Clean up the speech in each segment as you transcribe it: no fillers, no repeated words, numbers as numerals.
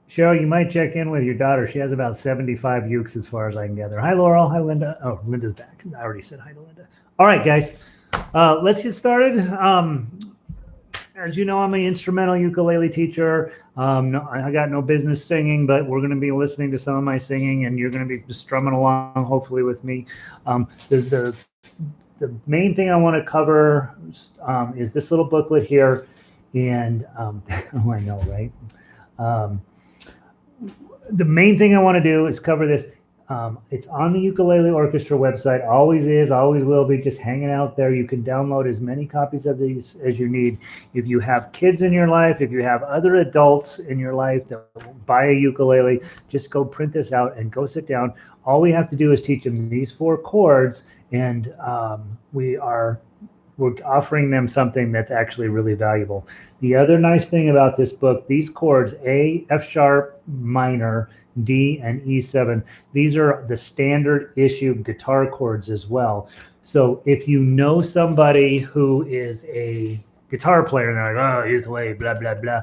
Cheryl, you might check in with your daughter. She has about 75 ukes as far as I can gather. Hi, Laurel. Hi, Linda. Oh, Linda's back. I already said hi to Linda. All right, guys. Let's get started. As you know, I'm an instrumental ukulele teacher. I got no business singing, but we're going to be listening to some of my singing, and you're going to be strumming along, hopefully, with me. The main thing I want to cover is this little booklet here. And oh, I know, right? The main thing I want to do is cover this. It's on the Ukulele Orchestra website, always is, always will be, just hanging out there. You can download as many copies of these as you need. If you have kids in your life, if you have other adults in your life that buy a ukulele, just go print this out and go sit down. All we have to do is teach them these 4 chords, and we're offering them something that's actually really valuable. The other nice thing about this book, these chords, A, F sharp, minor, D, and E7, these are the standard issue guitar chords as well. So if you know somebody who is a guitar player and they're like, oh, ukulele, blah, blah, blah,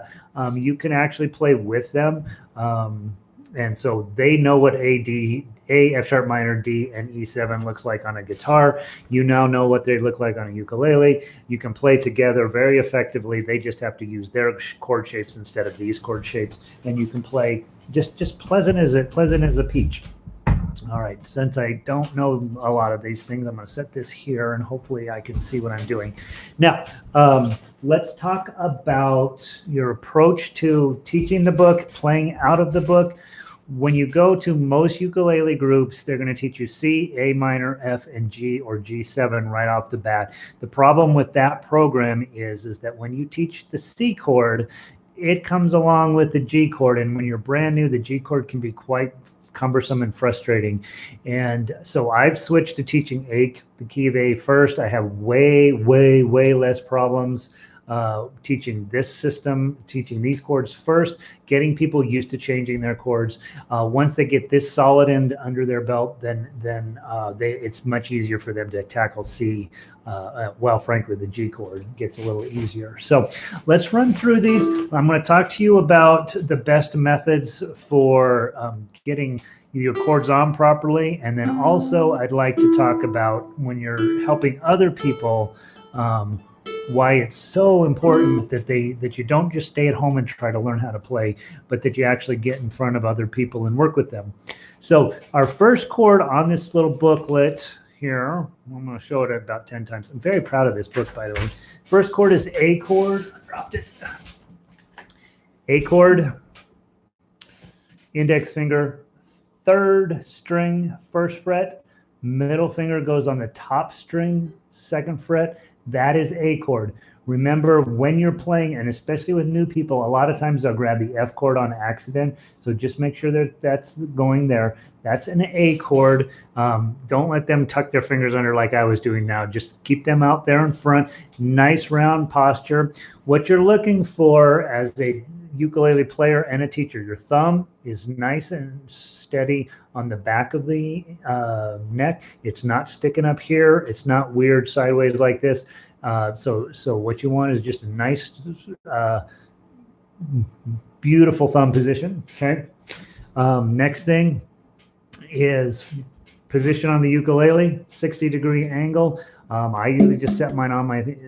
you can actually play with them. And so they know what A, F sharp minor, D, and E7 looks like on a guitar. You now know what they look like on a ukulele. You can play together very effectively. They just have to use their chord shapes instead of these chord shapes, and you can play just pleasant as a peach. All right, since I don't know a lot of these things, I'm going to set this here, and hopefully I can see what I'm doing. Now, let's talk about your approach to teaching the book, playing out of the book. When you go to most ukulele groups, they're going to teach you C, A minor, F, and G, or G7 right off the bat. The problem with that program is that when you teach the C chord, it comes along with the G chord. And when you're brand new, the G chord can be quite cumbersome and frustrating. And so I've switched to teaching the key of A first. I have way less problems teaching this system, teaching these chords first, getting people used to changing their chords. Once they get this solid end under their belt, then it's much easier for them to tackle C. Well, frankly, the G chord gets a little easier. So let's run through these. I'm going to talk to you about the best methods for getting your chords on properly. And then also I'd like to talk about when you're helping other people, why it's so important that you don't just stay at home and try to learn how to play, but that you actually get in front of other people and work with them. So our first chord on this little booklet here, I'm going to show it about 10 times. I'm very proud of this book, by the way. First chord is A chord. I dropped it. A chord, index finger, 3rd string, 1st fret, middle finger goes on the top string, 2nd fret. That is A chord. Remember, when you're playing, and especially with new people, a lot of times they'll grab the F chord on accident. So just make sure that that's going there. That's an A chord. Don't let them tuck their fingers under like I was doing now. Just keep them out there in front. Nice round posture. What you're looking for as a ukulele player and a teacher, your thumb is nice and steady on the back of the neck. It's not sticking up here. It's not weird sideways like this. So what you want is just a nice, beautiful thumb position. Okay. Next thing is position on the ukulele, 60-degree angle. I usually just set mine on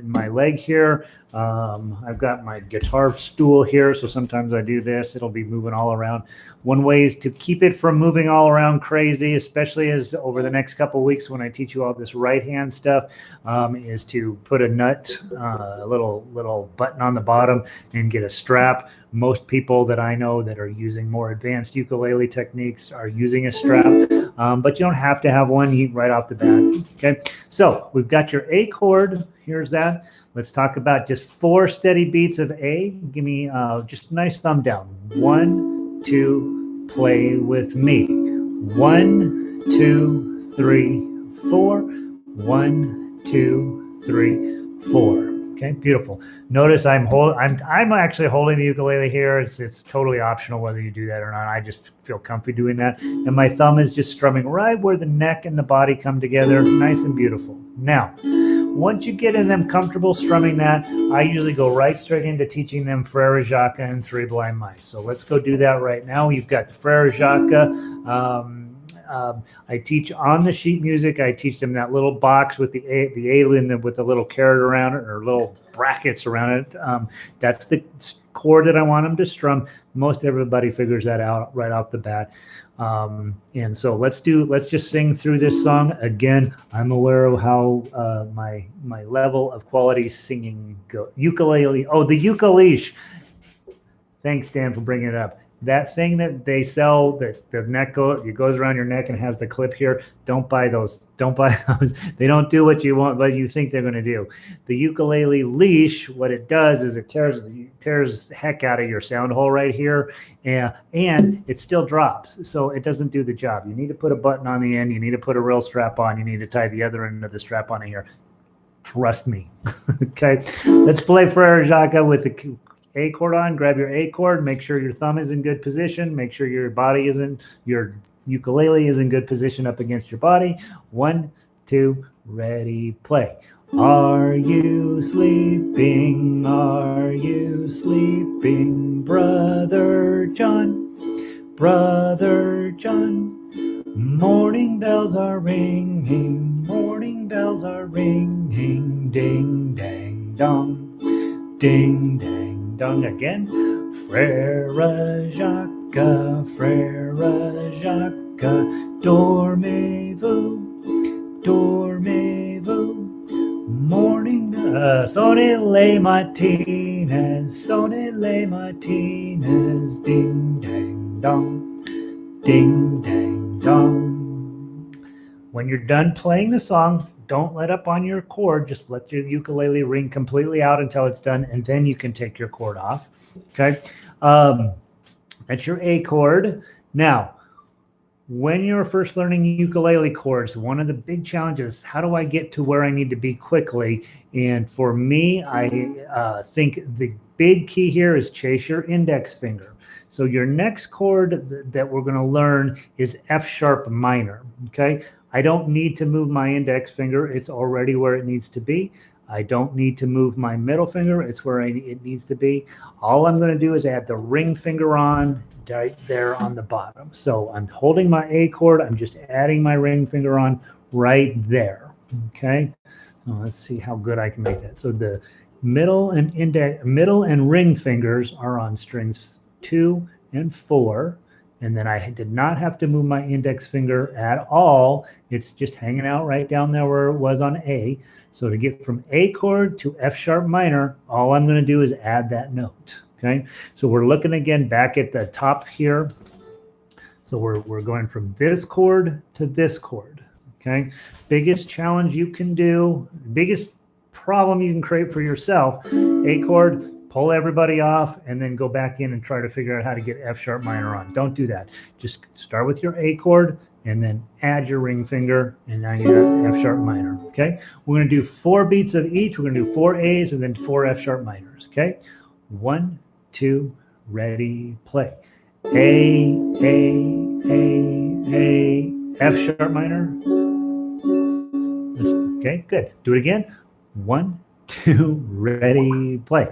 my leg here. I've got my guitar stool here, so sometimes I do this. It'll be moving all around. One way is to keep it from moving all around crazy, especially as over the next couple of weeks when I teach you all this right hand stuff, is to put a nut, a little button on the bottom and get a strap. Most people that I know that are using more advanced ukulele techniques are using a strap, but you don't have to have one right off the bat. Okay, so we've got your A chord. Here's that. Let's talk about just 4 steady beats of A. Give me just a nice thumb down. 1, 2, play with me. 1, 2, 3, 4. 1, 2, 3, 4. Okay, beautiful. Notice I'm actually holding the ukulele here. It's totally optional whether you do that or not. I just feel comfy doing that. And my thumb is just strumming right where the neck and the body come together. Nice and beautiful. Now, Once you get in them comfortable strumming that, I usually go right straight into teaching them Frere, Jacques, and Three Blind Mice. So let's go do that right now. You've got the Frere, Jacques. I teach on the sheet music. I teach them that little box with the A with the little caret around it, or little brackets around it. That's the chord that I want them to strum. Most everybody figures that out right off the bat. And so let's just sing through this song again. I'm aware of how my level of quality singing go. Ukulele. Oh, the ukulele. Thanks, Dan, for bringing it up. That thing that they sell, that the neck goes around your neck and has the clip here. Don't buy those. Don't buy those. They don't do what you want, what you think they're going to do. The ukulele leash, what it does is it tears the heck out of your sound hole right here, and it still drops. So it doesn't do the job. You need to put a button on the end. You need to put a real strap on. You need to tie the other end of the strap on here. Trust me. Okay, let's play Frere Jacques with the A chord on. Grab your A chord, make sure your thumb is in good position, make sure your ukulele is in good position up against your body. 1, 2, ready, play. Are you sleeping? Are you sleeping, Brother John? Brother John. Morning bells are ringing, morning bells are ringing, ding, dang, dong, ding, dang. Dong again. Frere Jacques, Frere Jacques, dormez-vous, dormez-vous. Morning, sonnez les matines, sonnez les matines, ding dang dong, ding dang dong. When you're done playing the song, don't let up on your chord. Just let your ukulele ring completely out until it's done, and then you can take your chord off. Okay, that's your A chord. Now, when you're first learning ukulele chords, one of the big challenges is how do I get to where I need to be quickly? And for me, I think the big key here is chase your index finger. So your next chord that we're going to learn is F sharp minor. Okay. I don't need to move my index finger. It's already where it needs to be. I don't need to move my middle finger. It's where it needs to be. All I'm going to do is add the ring finger on right there on the bottom. So I'm holding my A chord. I'm just adding my ring finger on right there. Okay. Let's see how good I can make that. So the middle and ring fingers are on strings 2 and 4. And then I did not have to move my index finger at all. It's just hanging out right down there where it was on A. So to get from A chord to F sharp minor, all I'm going to do is add that note. Okay. So we're looking again back at the top here. So we're going from this chord to this chord. Okay. Biggest challenge you can do, biggest problem you can create for yourself, A chord, pull everybody off, and then go back in and try to figure out how to get F sharp minor on. Don't do that. Just start with your A chord and then add your ring finger, and now you're F sharp minor. Okay. We're going to do 4 beats of each. We're going to do 4 A's and then 4 F sharp minors. Okay. 1, 2, ready, play. A, F sharp minor. Okay, good. Do it again. 1, 2, ready, play.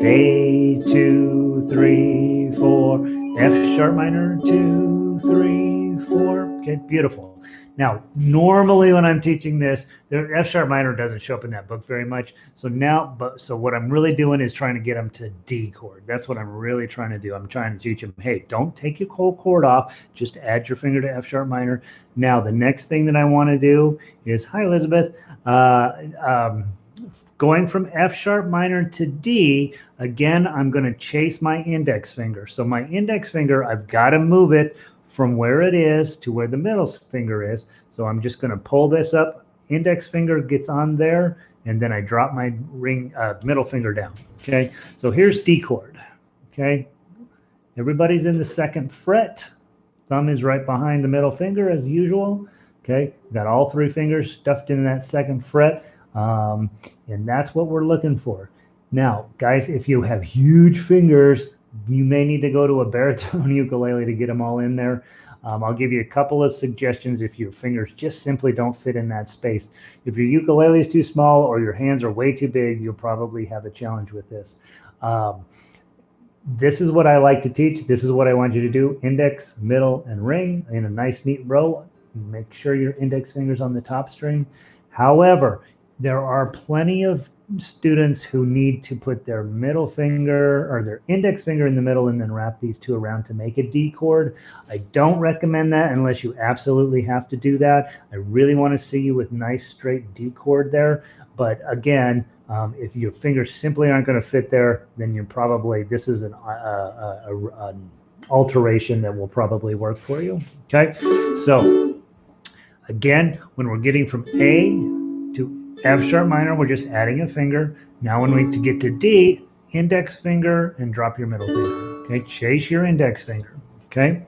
A, 2, 3, 4, F sharp minor, 2, 3, 4. Okay, beautiful. Now, normally when I'm teaching this, the F sharp minor doesn't show up in that book very much. So so what I'm really doing is trying to get them to D chord. That's what I'm really trying to do. I'm trying to teach them, hey, don't take your whole chord off. Just add your finger to F sharp minor. Now, the next thing that I want to do is, hi, Elizabeth. Going from F sharp minor to D, again, I'm going to chase my index finger. So my index finger, I've got to move it from where it is to where the middle finger is. So I'm just going to pull this up. Index finger gets on there, and then I drop my middle finger down. Okay, so here's D chord. Okay, everybody's in the 2nd fret. Thumb is right behind the middle finger as usual. Okay, got all 3 fingers stuffed in that 2nd fret. And that's what we're looking for. Now, guys, if you have huge fingers, you may need to go to a baritone ukulele to get them all in there. I'll give you a couple of suggestions if your fingers just simply don't fit in that space. If your ukulele is too small or your hands are way too big, you'll probably have a challenge with this. This is what I like to teach. This is what I want you to do. Index, middle, and ring in a nice, neat row. Make sure your index finger's on the top string. However, there are plenty of students who need to put their middle finger or their index finger in the middle and then wrap these two around to make a D chord. I don't recommend that unless you absolutely have to do that. I really want to see you with nice straight D chord there. But again, if your fingers simply aren't going to fit there, then you're probably, this is an alteration that will probably work for you. Okay, so again, when we're getting from A to F sharp minor, we're just adding a finger. Now when we get to D, index finger and drop your middle finger. Okay, chase your index finger. Okay,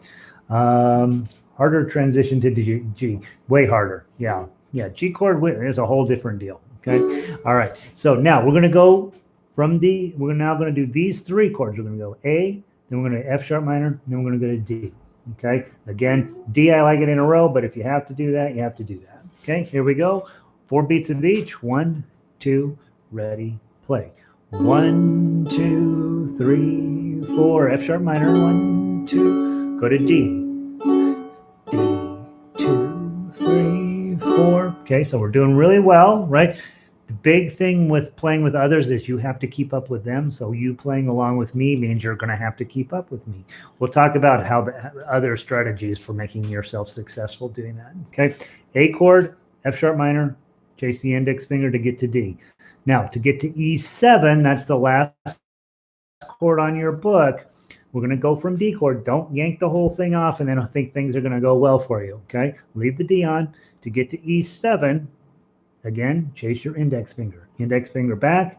harder transition to G, way harder. Yeah, G chord is a whole different deal. Okay, all right. So now we're going to go from D. We're now going to do these three chords. We're going to go A, then we're going to F sharp minor, and then we're going to go to D. Okay, again, D, I like it in a row, but if you have to do that, you have to do that. Okay, here we go. 4 beats of each. 1, 2, ready, play. 1, 2, 3, 4. F sharp minor. 1, 2. Go to D. D, 2, 3, 4. Okay, so we're doing really well, right? The big thing with playing with others is you have to keep up with them. So you playing along with me means you're going to have to keep up with me. We'll talk about how the other strategies for making yourself successful doing that. Okay, A chord, F sharp minor, chase the index finger to get to D. Now to get to E7, that's the last chord on your book. We're going to go from D chord. Don't yank the whole thing off and then I think things are going to go well for you. Okay, leave the D on. To get to E7, again, chase your index finger back,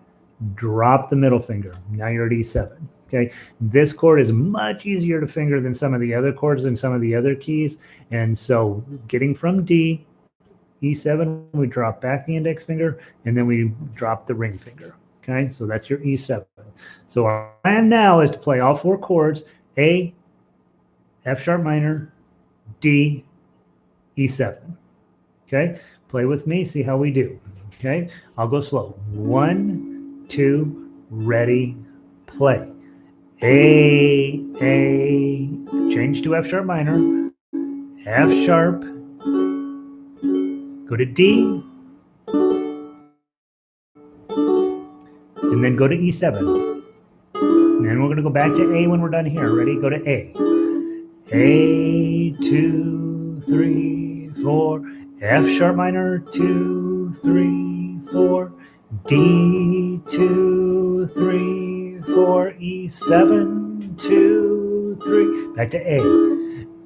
drop the middle finger. Now you're at E7. Okay, this chord is much easier to finger than some of the other chords and some of the other keys. And so getting from D, E7, we drop back the index finger and then we drop the ring finger. Okay, so that's your E7. So our plan now is to play all 4 chords, A, F sharp minor, D, E7. Okay, play with me, see how we do. Okay, I'll go slow. 1, 2, ready, play. A, change to F sharp minor, F sharp, go to D, and then go to E7. And then we're going to go back to A when we're done here. Ready? Go to A. A, 2, 3, 4. F sharp minor, 2, 3, 4. D, 2, 3, 4. E7, 2, 3. Back to A.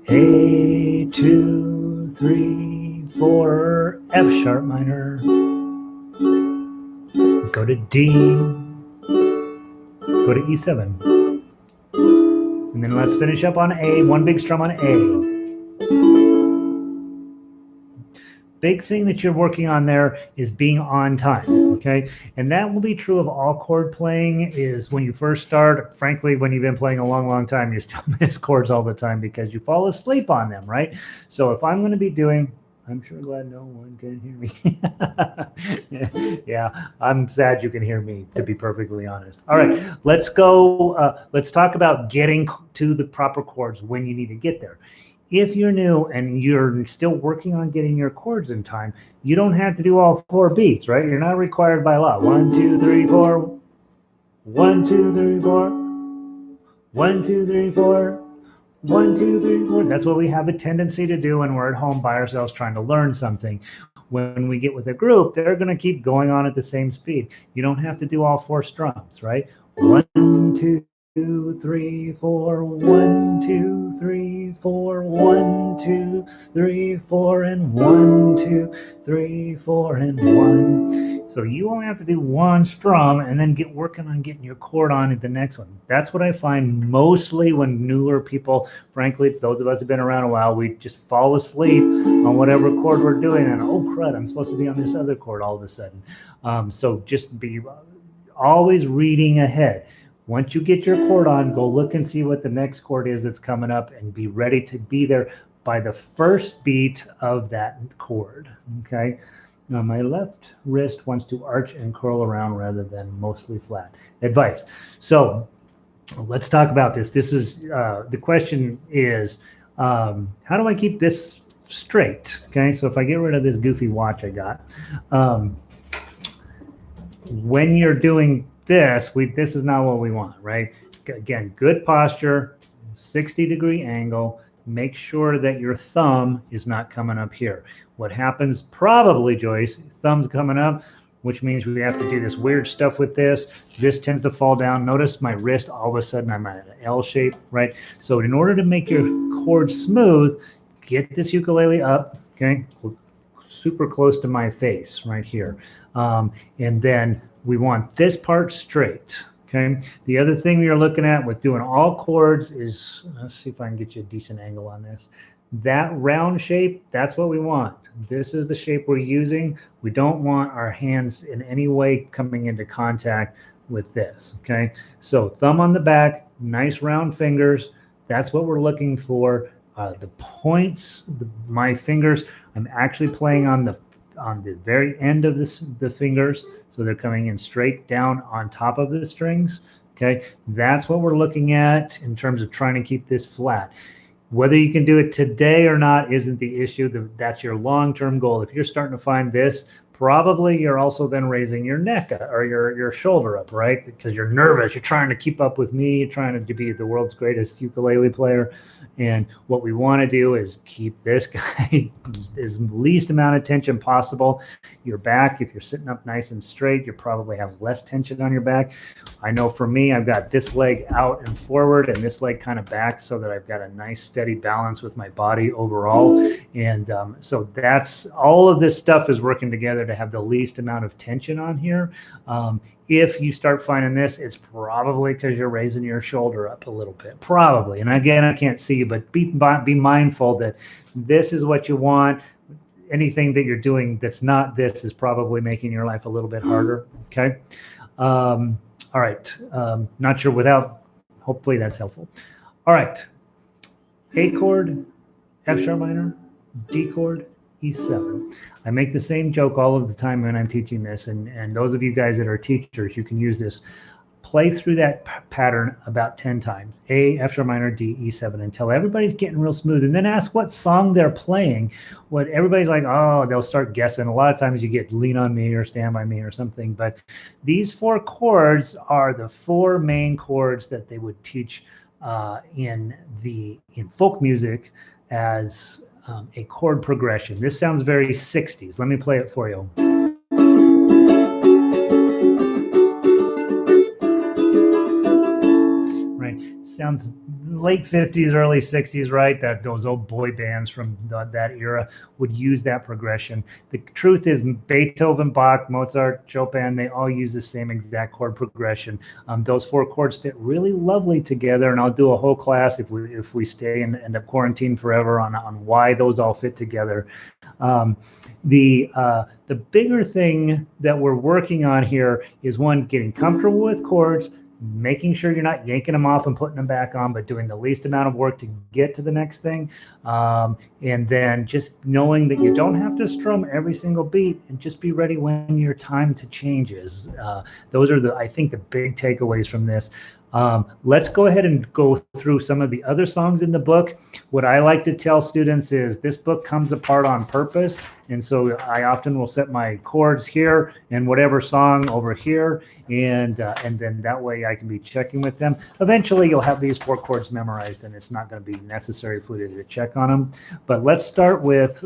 A, 2, 3, 4. F sharp minor. Go to D. Go to E7. And then let's finish up on A. One big strum on A. Big thing that you're working on there is being on time, okay? And that will be true of all chord playing. Is when you first start, frankly, when you've been playing a long, long time, you still miss chords all the time because you fall asleep on them, right? So if I'm going to be doing, I'm sure glad no one can hear me. Yeah, I'm sad you can hear me, to be perfectly honest. All right, let's go. Let's talk about getting to the proper chords when you need to get there. If you're new and you're still working on getting your chords in time, you don't have to do all 4 beats, right? You're not required by law. 1, 2, 3, 4. 1, 2, 3, 4. 1, 2, 3, 4. 1, 2, 3, 4. That's what we have a tendency to do when we're at home by ourselves trying to learn something. When we get with a group, they're going to keep going on at the same speed. You don't have to do all 4 strums, right? 1, 2, 3, 4. 1, 2, 3, 4. 1, 2, 3, 4. And 1, 2, 3, 4. And 1. So you only have to do 1 strum and then get working on getting your chord on at the next one. That's what I find mostly when newer people, frankly, those of us who've been around a while, we just fall asleep on whatever chord we're doing and oh crud, I'm supposed to be on this other chord all of a sudden. So just be always reading ahead. Once you get your chord on, go look and see what the next chord is that's coming up and be ready to be there by the first beat of that chord, okay? Now my left wrist wants to arch and curl around rather than mostly flat. Advice. So let's talk about this. This is, the question is, how do I keep this straight? Okay, so if I get rid of this goofy watch I got, when you're doing this, this is not what we want, right? Again, good posture, 60-degree angle. Make sure that your thumb is not coming up here. What happens probably, Joyce, thumb's coming up, which means we have to do this weird stuff with this. This tends to fall down. Notice my wrist, all of a sudden I'm at an L shape, right? So in order to make your chord smooth, get this ukulele up, okay? Super close to my face right here. And then we want this part straight. Okay. The other thing you're looking at with doing all chords is, let's see if I can get you a decent angle on this. That round shape, that's what we want. This is the shape we're using. We don't want our hands in any way coming into contact with this. Okay. So thumb on the back, nice round fingers. That's what we're looking for. The points, my fingers, I'm actually playing on the very end of the fingers. So they're coming in straight down on top of the strings. Okay, that's what we're looking at in terms of trying to keep this flat. Whether you can do it today or not isn't the issue. That's your long-term goal. If you're starting to find this, probably you're also then raising your neck or your shoulder up, right? Because you're nervous. You're trying to keep up with me. You're trying to be the world's greatest ukulele player. And what we want to do is keep this guy as least amount of tension possible. Your back, if you're sitting up nice and straight, you probably have less tension on your back. I know for me, I've got this leg out and forward and this leg kind of back so that I've got a nice steady balance with my body overall. And so that's all of this stuff is working together to have the least amount of tension on here. If you start finding this, it's probably because you're raising your shoulder up a little bit, probably. And again, I can't see you, but be mindful that this is what you want. Anything that you're doing that's not this is probably making your life a little bit harder, okay? All right, not sure without, hopefully that's helpful. All right, A chord, F sharp minor, D chord, E7. I make the same joke all of the time when I'm teaching this, and those of you guys that are teachers, you can use this. Play through that pattern about 10 times. A, F sharp minor, D, E7, until everybody's getting real smooth. And then ask what song they're playing. What everybody's like, oh, they'll start guessing. A lot of times you get Lean on Me or Stand by Me or something. But these 4 chords are the 4 main chords that they would teach in folk music as a chord progression. This sounds very 60s. Let me play it for you. Right, sounds late 50s, early 60s, right? That those old boy bands from that era would use that progression. The truth is Beethoven, Bach, Mozart, Chopin, they all use the same exact chord progression. Those 4 chords fit really lovely together, and I'll do a whole class if we stay and end up quarantined forever on why those all fit together. The bigger thing that we're working on here is, one, getting comfortable with chords, making sure you're not yanking them off and putting them back on, but doing the least amount of work to get to the next thing. And then just knowing that you don't have to strum every single beat, and just be ready when your time to change is. Those are I think the big takeaways from this. Let's go ahead and go through some of the other songs in the book. What I like to tell students is this book comes apart on purpose. And so I often will set my chords here and whatever song over here. And then that way I can be checking with them. Eventually you'll have these 4 chords memorized, and it's not going to be necessary for you to check on them. But let's start with,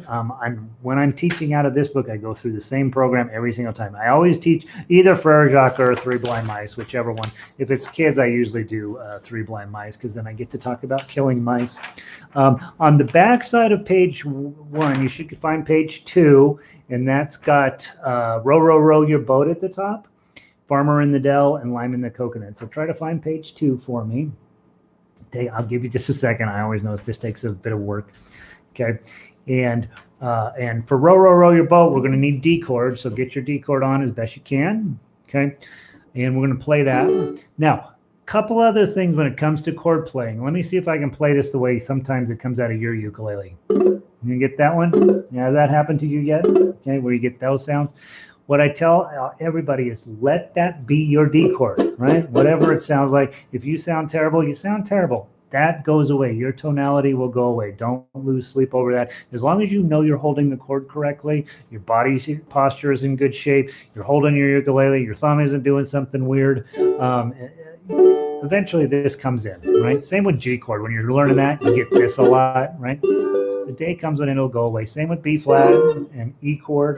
when I'm teaching out of this book, I go through the same program every single time. I always teach either Frere, Jacques, or 3 Blind Mice, whichever one. If it's kids, I usually do 3 Blind Mice, because then I get to talk about killing mice. On the back side of page 1, you should find page 2, and that's got Row, Row, Row Your Boat at the top, Farmer in the Dell, and Lime in the Coconut. So try to find page 2 for me. I'll give you just a second. I always know this takes a bit of work. Okay, and for Row, Row, Row Your Boat, we're going to need D chords. So get your D chord on as best you can. Okay, and we're going to play that. Now, Couple other things when it comes to chord playing. Let me see if I can play this the way sometimes it comes out of your ukulele. You get that one? Yeah, has that happened to you yet? Okay, where you get those sounds? What I tell everybody is let that be your D chord, right? Whatever it sounds like. If you sound terrible, you sound terrible. That goes away. Your tonality will go away. Don't lose sleep over that. As long as you know you're holding the chord correctly, your body posture is in good shape, you're holding your ukulele, your thumb isn't doing something weird. Eventually this comes in, right? Same with G chord. When you're learning that, you get this a lot, right? The day comes when it'll go away. Same with B flat and E chord.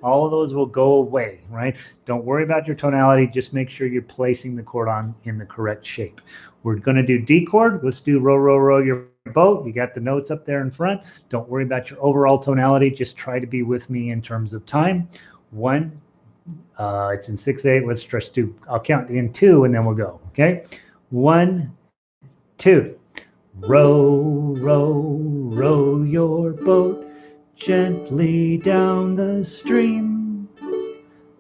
All of those will go away, right? Don't worry about your tonality. Just make sure you're placing the chord on in the correct shape. We're going to do D chord. Let's do row, row, row your boat. You got the notes up there in front. Don't worry about your overall tonality. Just try to be with me in terms of time. One, it's in 6/8. Let's just do, I'll count in 2 and then we'll go, okay? 1, 2. Row, row, row your boat gently down the stream.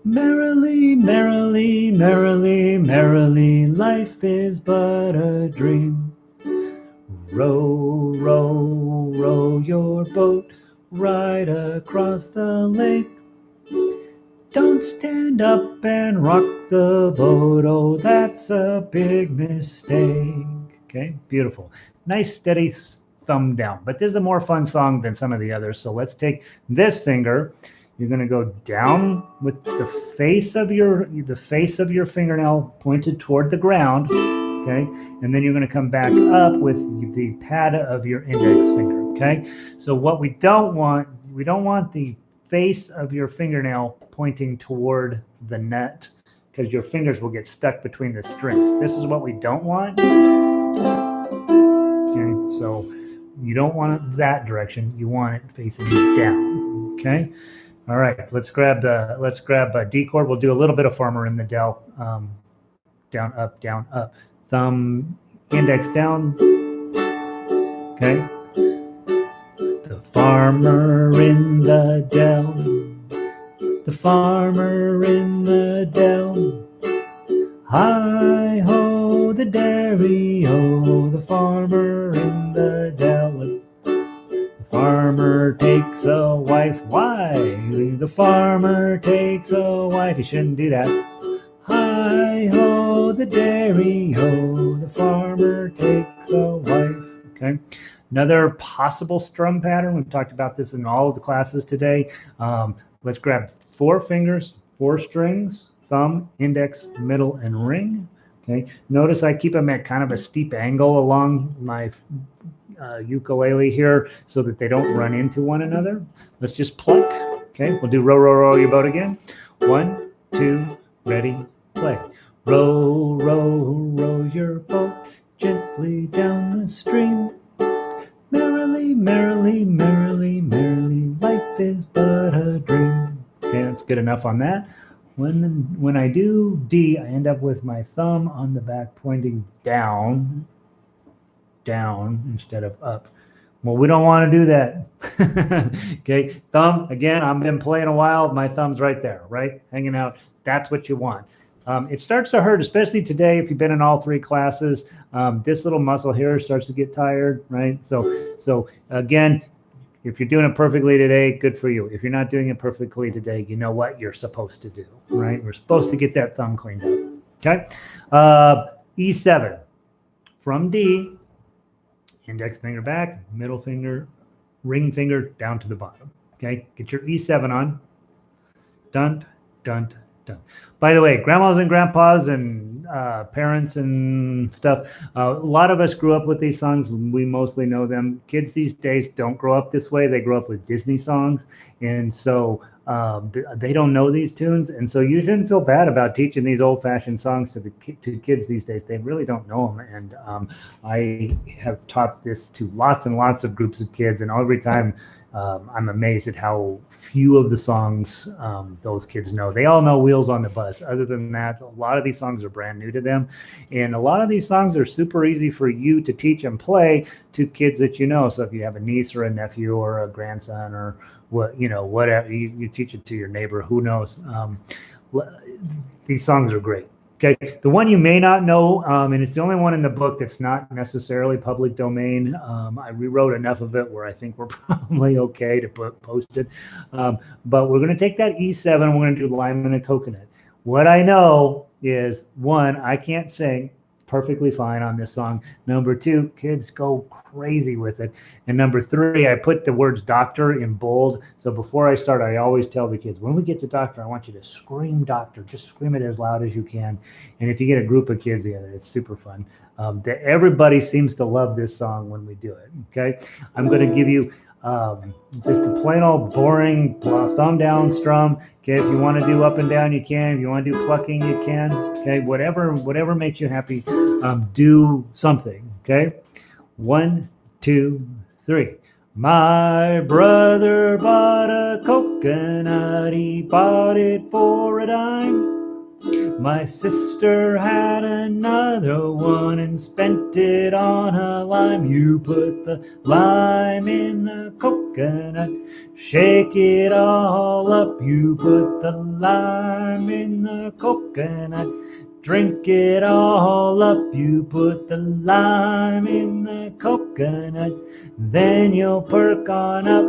Merrily, merrily, merrily, merrily, life is but a dream. Row, row, row your boat right across the lake. Don't stand up and rock the boat, oh, that's a big mistake. Okay, beautiful. Nice steady thumb down. But this is a more fun song than some of the others. So let's take this finger. You're going to go down with the face of your fingernail pointed toward the ground. Okay, and then you're going to come back up with the pad of your index finger. Okay, so what we don't want the face of your fingernail pointing toward the net because your fingers will get stuck between the strings. This is what we don't want. Okay, so you don't want it that direction. You want it facing down. Okay. All right. Let's grab a D chord. We'll do a little bit of farmer in the Dell. Down, up. Thumb, index down. Okay. The farmer in the dell. The farmer in the dell. Hi-ho, the dairy-o, the farmer in the dell. The farmer takes a wife. Why? The farmer takes a wife. He shouldn't do that. Hi-ho, the dairy-o, the farmer takes a wife. Okay. Another possible strum pattern. We've talked about this in all of the classes today. Let's grab 4 fingers, 4 strings, thumb, index, middle, and ring. Okay. Notice I keep them at kind of a steep angle along my ukulele here so that they don't run into one another. Let's just pluck. Okay. We'll do row, row, row your boat again. 1, 2, ready, play. Row, row, row your boat gently down the stream. Merrily, merrily, merrily, merrily, life is but a dream. Okay, that's good enough on that. When I do D, I end up with my thumb on the back pointing down instead of up. Well, we don't want to do that. Okay, thumb, again, I've been playing a while. My thumb's right there, right? Hanging out. That's what you want. It starts to hurt, especially today if you've been in all 3 classes. This little muscle here starts to get tired, right? So again, if you're doing it perfectly today, good for you. If you're not doing it perfectly today, you know what you're supposed to do, right? We're supposed to get that thumb cleaned up, okay? E7, from D, index finger back, middle finger, ring finger down to the bottom, okay? Get your E7 on. Dun, dun, dun. By the way, grandmas and grandpas and parents and stuff, a lot of us grew up with these songs. We mostly know them. Kids these days don't grow up this way. They grow up with Disney songs. And so they don't know these tunes. And so you shouldn't feel bad about teaching these old-fashioned songs to kids these days. They really don't know them. And I have taught this to lots and lots of groups of kids. And every time I'm amazed at how few of the songs those kids know. They all know Wheels on the Bus. Other than that, a lot of these songs are brand new to them. And a lot of these songs are super easy for you to teach and play to kids that you know. So if you have a niece or a nephew or a grandson or whatever, you teach it to your neighbor, who knows. These songs are great. Okay, the one you may not know, and it's the only one in the book that's not necessarily public domain. I rewrote enough of it where I think we're probably okay to post it. But we're going to take that E7. We're going to do Lime and a Coconut. What I know is, one, I can't sing perfectly fine on this song. Number two, kids go crazy with it. And number three, I put the words doctor in bold. So before I start, I always tell the kids, when we get to doctor, I want you to scream doctor. Just scream it as loud as you can. And if you get a group of kids together, it's super fun. Everybody seems to love this song when we do it. Okay, I'm going to give you just a plain old boring thumb down strum. Okay, if you want to do up and down, you can. If you want to do plucking, you can. Okay, whatever makes you happy, do something. Okay, 1, 2, 3. My brother bought a coconut, he bought it for a dime. My sister had another one and spent it on a lime. You put the lime in the coconut, shake it all up. You put the lime in the coconut, drink it all up. You put the lime in the coconut, then you'll perk on up.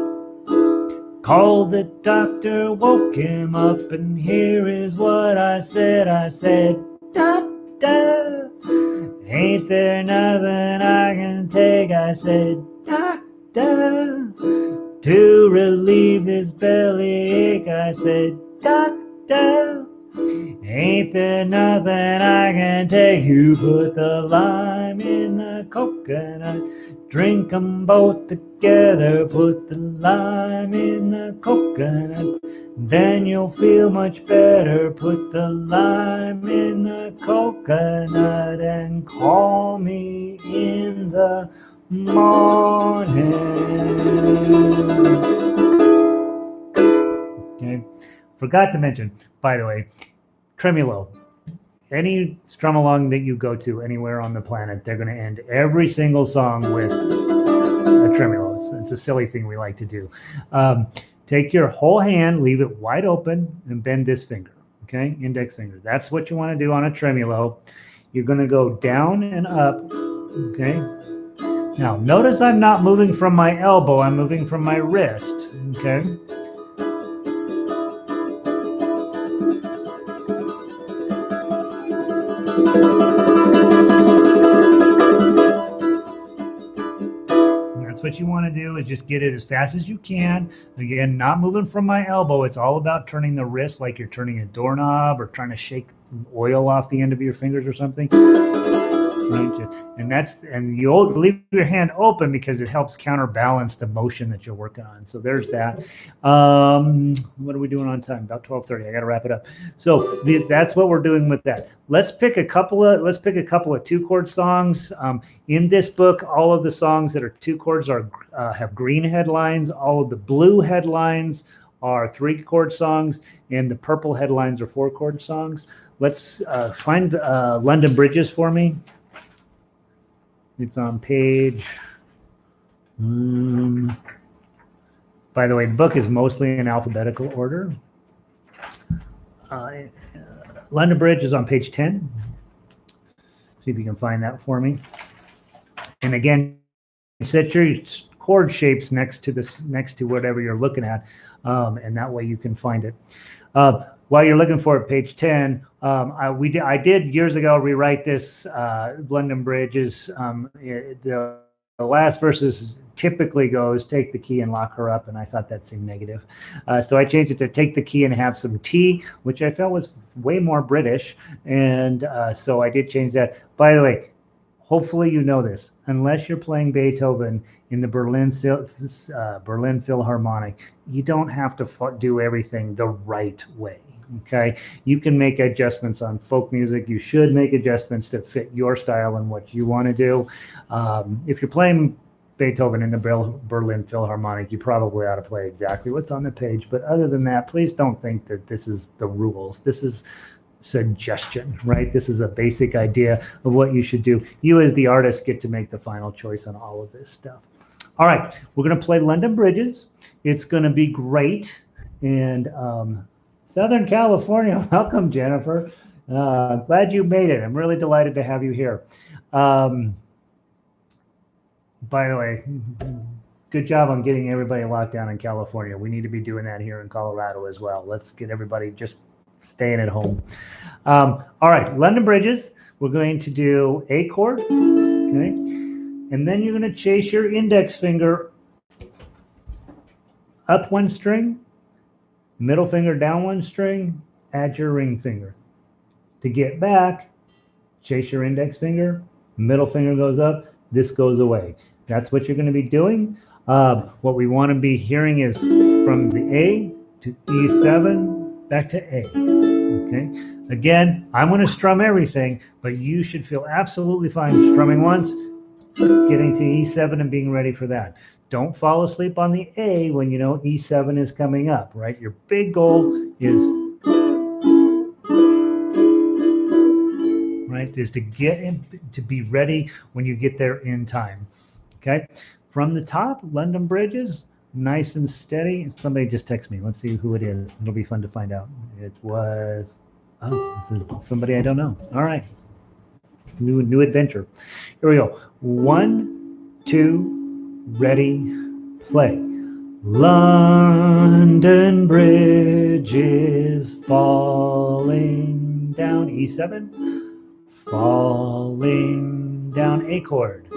Called the doctor, woke him up, and here is what I said. I said, doctor, ain't there nothing I can take? I said, doctor, to relieve this belly ache. I said, doctor, ain't there nothing I can take? You put the lime in the coconut, drink 'em both together. Put the lime in the coconut, then you'll feel much better. Put the lime in the coconut and call me in the morning. Okay, forgot to mention, by the way, tremolo. Any strum along that you go to anywhere on the planet, they're going to end every single song with a tremolo. It's a silly thing we like to do. Take your whole hand, leave it wide open, and bend this finger, okay? Index finger. That's what you want to do on a tremolo. You're going to go down and up, okay? Now, notice I'm not moving from my elbow. I'm moving from my wrist, okay? That's what you want to do, is just get it as fast as you can. Again, not moving from my elbow. It's all about turning the wrist like you're turning a doorknob or trying to shake oil off the end of your fingers or something. Right? And you leave your hand open because it helps counterbalance the motion that you're working on. So there's that. What are we doing on time? About 12:30. I got to wrap it up. So that's what we're doing with that. Let's pick a couple of 2-chord songs. In this book, all of the songs that are 2 chords have green headlines. All of the blue headlines are 3-chord songs, and the purple headlines are 4-chord songs. Let's find London Bridges for me. It's on page. By the way, the book is mostly in alphabetical order. London Bridge is on page 10. See if you can find that for me. And again, set your chord shapes next to whatever you're looking at, and that way you can find it. While you're looking for it, page 10, I did years ago rewrite this London Bridges. The last verses typically goes, take the key and lock her up, and I thought that seemed negative. So I changed it to take the key and have some tea, which I felt was way more British, and so I did change that. By the way, hopefully you know this, unless you're playing Beethoven in the Berlin Philharmonic, you don't have to do everything the right way. Okay, you can make adjustments on folk music. You should make adjustments to fit your style and what you want to do. If you're playing Beethoven in the Berlin Philharmonic, you probably ought to play exactly what's on the page. But other than that, please don't think that this is the rules. This is suggestion, right? This is a basic idea of what you should do. You as the artist get to make the final choice on all of this stuff. All right, we're going to play London Bridges. It's going to be great. And Southern California, welcome, Jennifer. I'm glad you made it. I'm really delighted to have you here. By the way, good job on getting everybody locked down in California. We need to be doing that here in Colorado as well. Let's get everybody just staying at home. All right, London bridges. We're going to do A chord, okay? And then you're going to chase your index finger up one string, middle finger down one string, add your ring finger. To get back, chase your index finger, middle finger goes up, this goes away. That's what you're going to be doing. What we want to be hearing is from the A to E7 back to A. Okay. Again, I'm going to strum everything, but you should feel absolutely fine strumming once, getting to E7 and being ready for that. Don't fall asleep on the A when you know E7 is coming up, right? Your big goal is to get in, to be ready when you get there in time. Okay. From the top, London bridges, nice and steady. Somebody just texted me. Let's see who it is. It'll be fun to find out. It was, somebody I don't know. All right. New adventure. Here we go. 1, 2, ready, play. London Bridge is falling down, E7, falling down, A chord,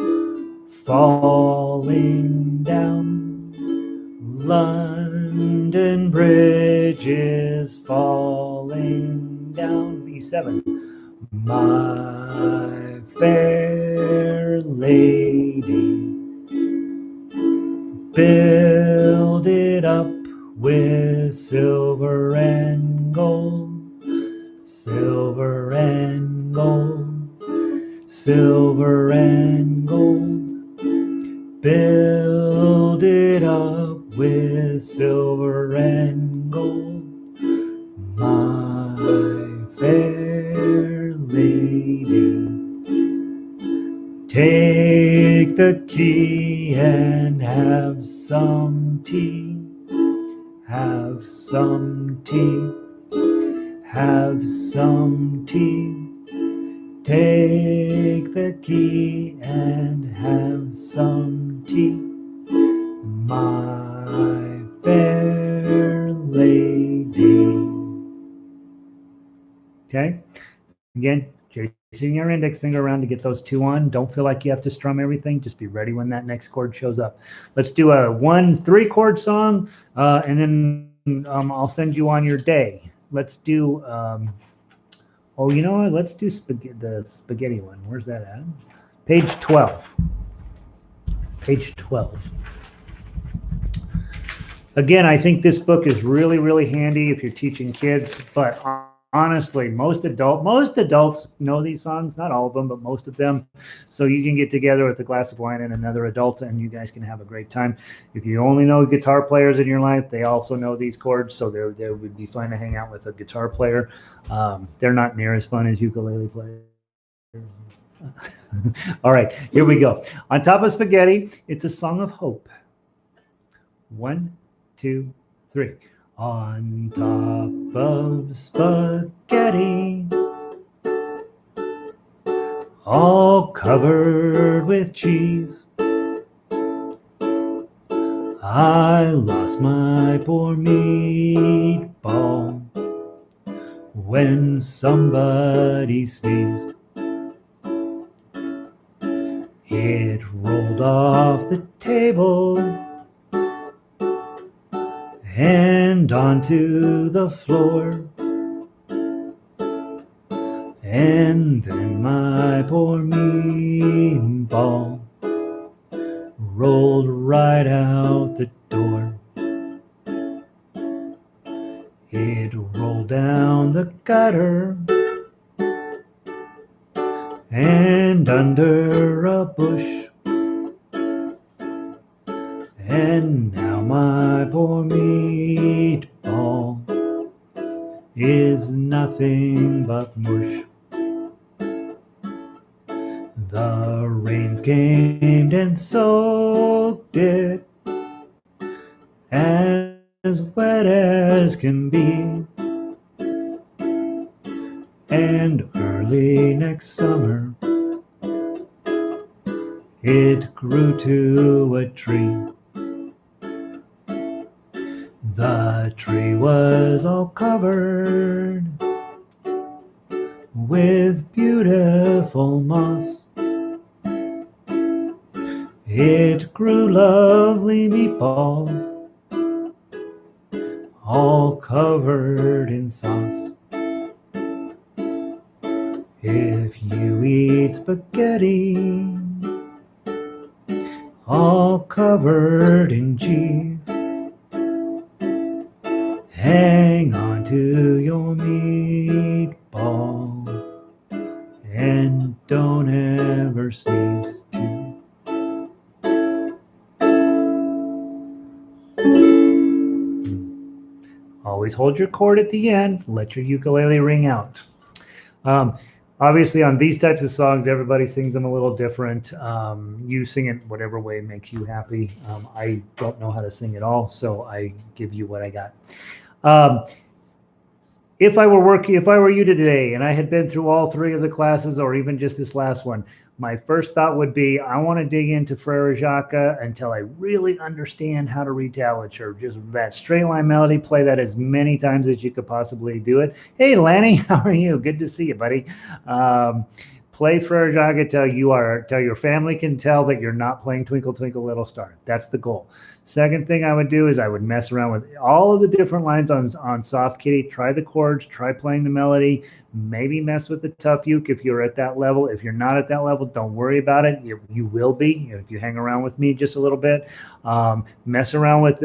falling down. London Bridge is falling down, E7. My fair lady, build it up with silver and gold, silver and gold, silver and gold. Build it up with silver and gold, my fair lady. Take the key and have some tea, have some tea, have some tea. Take the key and have some tea, my fair lady. Okay, again, chasing your index finger around to get those 2 on. Don't feel like you have to strum everything. Just be ready when that next chord shows up. Let's do a 1-3 chord song, and then I'll send you on your day. Let's do, oh, you know what? Let's do the spaghetti one. Where's that at? Page 12. Page 12. Again, I think this book is really, really handy if you're teaching kids, but honestly, most adults know these songs, not all of them, but most of them. So you can get together with a glass of wine and another adult and you guys can have a great time. If you only know guitar players in your life, they also know these chords, so they would be fun to hang out with a guitar player. They're not near as fun as ukulele players. All right, here we go. On top of spaghetti, it's a song of hope. 1, 2, 3. On top of spaghetti, all covered with cheese, I lost my poor meatball when somebody sneezed. It rolled off the table and onto the floor, and then my poor meatball rolled right out the door. It rolled down the gutter and under a bush, and now my poor meatball is nothing but mush. The rain came and soaked it as wet as can be, and It grew to a tree. The tree was all covered with beautiful moss. It grew lovely meatballs, all covered in sauce. If you eat spaghetti, all covered in cheese, hang on to your meatball and don't ever sneeze too. Always hold your chord at the end. Let your ukulele ring out. Obviously, on these types of songs, everybody sings them a little different. You sing it whatever way makes you happy. I don't know how to sing at all, so I give you what I got. If I were you today, and I had been through all three of the classes, or even just this last one, my first thought would be, I want to dig into Frere Jacques until I really understand how to read tablature. Just that straight line melody, play that as many times as you could possibly do it. Hey, Lanny, how are you? Good to see you, buddy. Play Frere Jacques till your family can tell that you're not playing Twinkle Twinkle Little Star. That's the goal. Second thing I would do is I would mess around with all of the different lines on Soft Kitty. Try the chords, try playing the melody, maybe mess with the tough uke if you're at that level. If you're not at that level, don't worry about it. You will be if you hang around with me just a little bit. Mess around with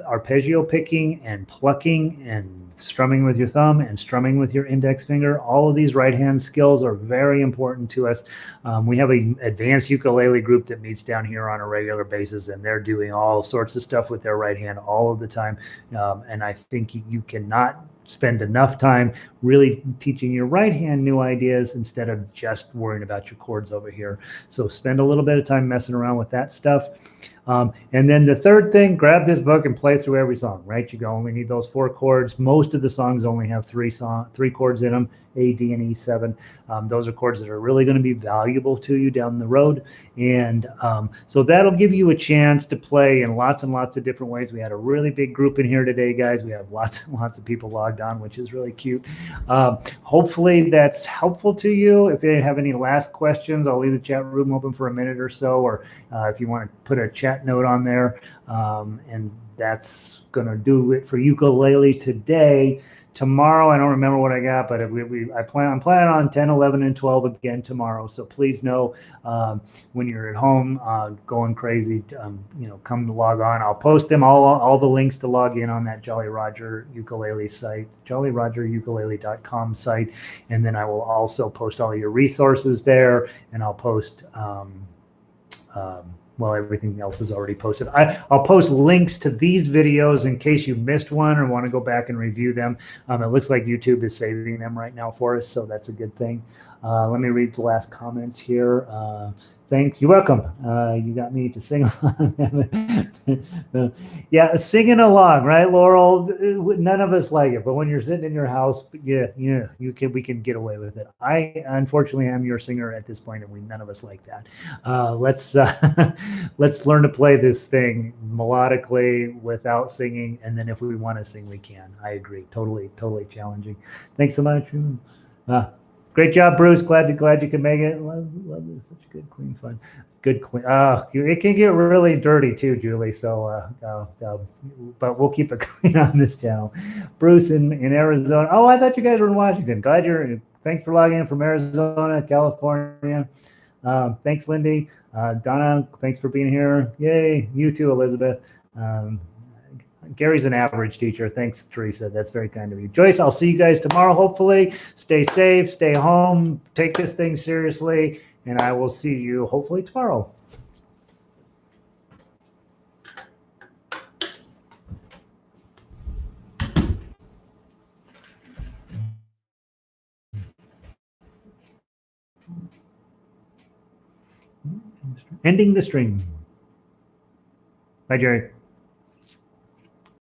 arpeggio picking and plucking and strumming with your thumb and strumming with your index finger. All of these right hand skills are very important to us. We have an advanced ukulele group that meets down here on a regular basis, and they're doing all sorts of stuff with their right hand all of the time. And I think you cannot spend enough time really teaching your right hand new ideas instead of just worrying about your chords over here. So spend a little bit of time messing around with that stuff. And then the third thing, grab this book and play through every song, right? You only need those 4 chords. Most of the songs only have 3 chords in them, A, D, and E7. Those are chords that are really going to be valuable to you down the road. And so that'll give you a chance to play in lots and lots of different ways. We had a really big group in here today, guys. We have lots and lots of people logged on, which is really cute. Hopefully that's helpful to you. If you have any last questions, I'll leave the chat room open for a minute or so, or if you want to put a chat note on there. And that's going to do it for ukulele today. Tomorrow, I don't remember what I got, but I'm planning on 10, 11, and 12 again tomorrow. So please know when you're at home going crazy, come to log on. I'll post them all the links to log in on that Jolly Roger ukulele site, jollyrogerukulele.com site, and then I will also post all your resources there, and I'll post. Well, everything else is already posted. I'll post links to these videos in case you missed one or want to go back and review them. It looks like YouTube is saving them right now for us, so that's a good thing. Let me read the last comments here. Thanks. You're welcome. You got me to sing along. Yeah, singing along, right, Laurel? None of us like it, but when you're sitting in your house, we can get away with it. I unfortunately am your singer at this point, and none of us like that. Let's learn to play this thing melodically without singing, and then if we want to sing, we can. I agree. Totally challenging. Thanks so much. Great job, Bruce. Glad you could make it. Love this. Such good, clean fun. Good, clean. It can get really dirty too, Julie. So, but we'll keep it clean on this channel. Bruce in Arizona. Oh, I thought you guys were in Washington. Thanks for logging in from Arizona, California. Thanks, Lindy. Donna, thanks for being here. Yay. You too, Elizabeth. Gary's an average teacher. Thanks, Teresa. That's very kind of you. Joyce, I'll see you guys tomorrow, hopefully. Stay safe, stay home, take this thing seriously, and I will see you hopefully tomorrow. Ending the stream. Bye, Jerry.